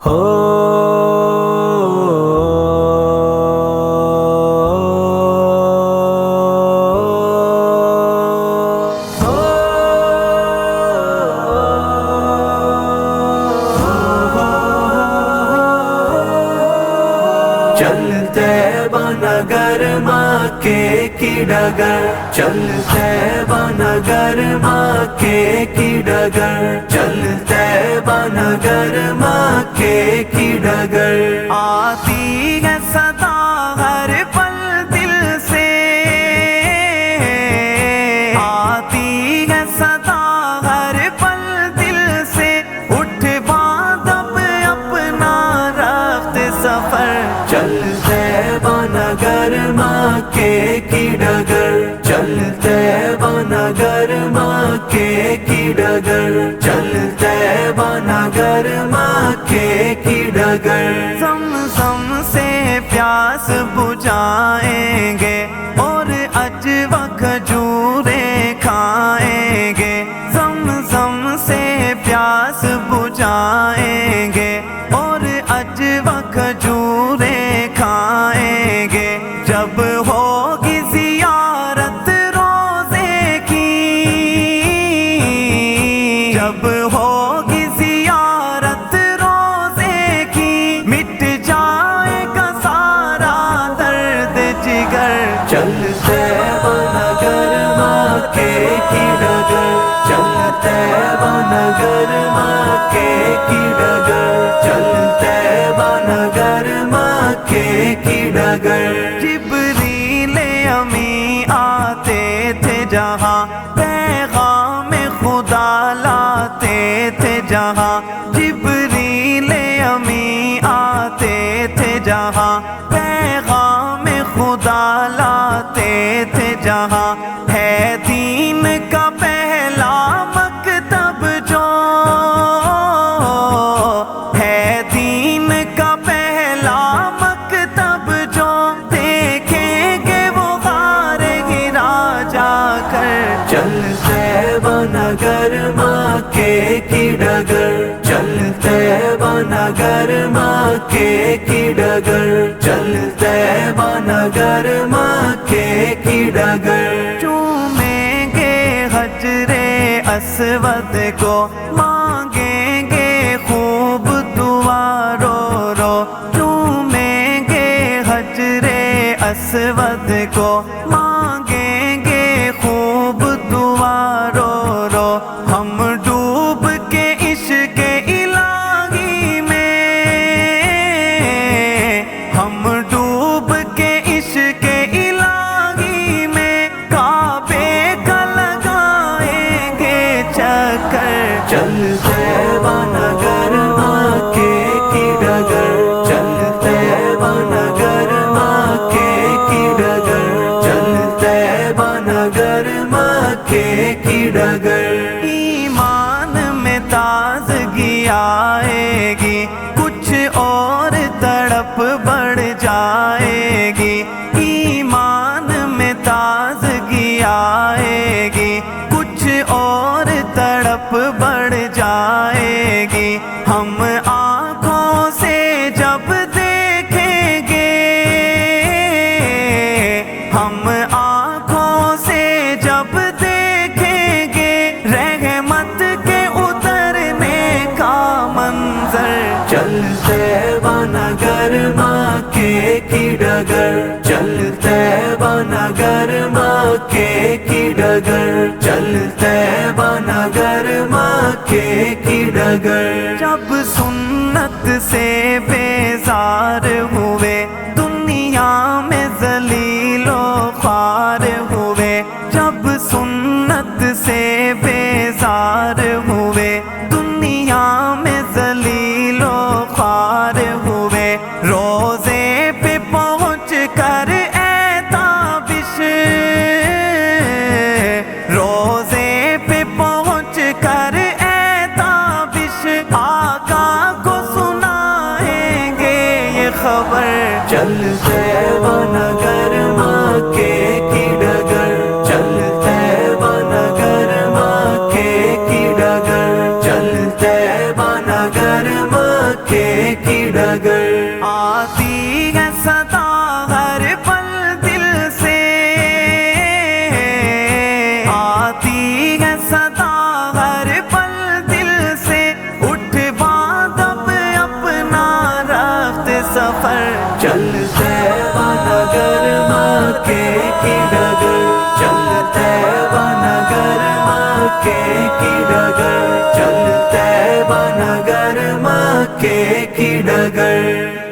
چلتے بنگر مکے کی ڈگر، چلتے بنگر مکے کی ڈگر، چلتے بنگر مکے کی ڈگر، آتی ہے صدا ہر پل دل سے، آتی ہے صدا ہر پل دل سے، اٹھ باندھ اب اپنا رخت سفر، چلتے بنگر مکے کی ڈگر، چلتے بنگر مکے کی ڈگر، چلتے بنگر مکے کی ڈگر، زمزم سے پیاس بجھائیں گے اور اجوا کھجوریں کھائیں گے، زمزم سے پیاس بجھائیں گے اور اجوا کھجوریں کھائیں گے، جب ہوگی زیارت روزے کی، جب ہوگی زیارت روزے کی، مٹ جائے گا سارا درد جگر، چلتے بنگر مکے کی ڈگر، چلتے بنگر مکے کی ڈگر، چلتے بنگر مکے کی ڈگر، جبریل امی آتے تھے جہاں، پیغام خدا لاتے تھے جہاں، جبریل امی آتے تھے جہاں، پیغام خدا لاتے تھے جہاں، ہے دین کا پہلا مکتب جو، ہے دین کا پہلا مکتب جو، دیکھیں گے وہ غار ہرا جا کر، چلتے بنگر مکے کی ڈگر، چلتے بنگر مکے کی ڈگر، چلتے بنگر مکے کی ڈگر، چومیں گے حجر اسود کو، مانگیں گے خوب دعا رو رو، چومیں گے حجر اسود کو، مانگیں گے خوب دعا رو رو، ہم ڈوب کے عشق الہی میں، ہم ڈوب کے عشق الہی میں، کعبے کا لگائیں گے چکر، چلتے بنگر مکے کی ڈگر، چلتے بنگر مکے کی ڈگر، چلتے بنگر مکے کی ڈگر، ایمان میں تازگی آئے گی، کچھ اور تڑپ بڑھ جائے گی، ایمان میں تازگی آئے گی، کچھ اور تڑپ بڑھ جائے گی، ہم آنکھوں سے جب دیکھیں گے، ہم آنکھوں سے جب دیکھیں گے، رحمت کے اترنے کا منظر، چلتے بنگر مکے کی ڈگر، چلتے بنگر مکے کی ڈگر، چلتے بنگر مکے کی ڈگر، جب سنت سے بیزار ہوئے، دنیا میں ذلیل و خوار ہوئے، جب سنت سے بیزار ہوئے، دنیا میں ذلیل و خوار ہوئے، روزے پہ پہنچ کر اے تابش، روزے پہ پہنچ کر اے تابش، آقا کو سنائیں گے یہ خبر، چلتے بنگر مکے کی ڈگر، چلتے بنگر مکے کی ڈگر، چلتے بنگر مکے کی ڈگر آتی ہے صدا ہر پل دل سے، آتی ہے صدا ہر پل دل سے، اٹھ باندھ اب اپنا رفت سفر، چلتے نگر مکے کی ڈگر، چلتے نگر مکے کی ڈگر، چلتے نگر مکے کی ڈگر۔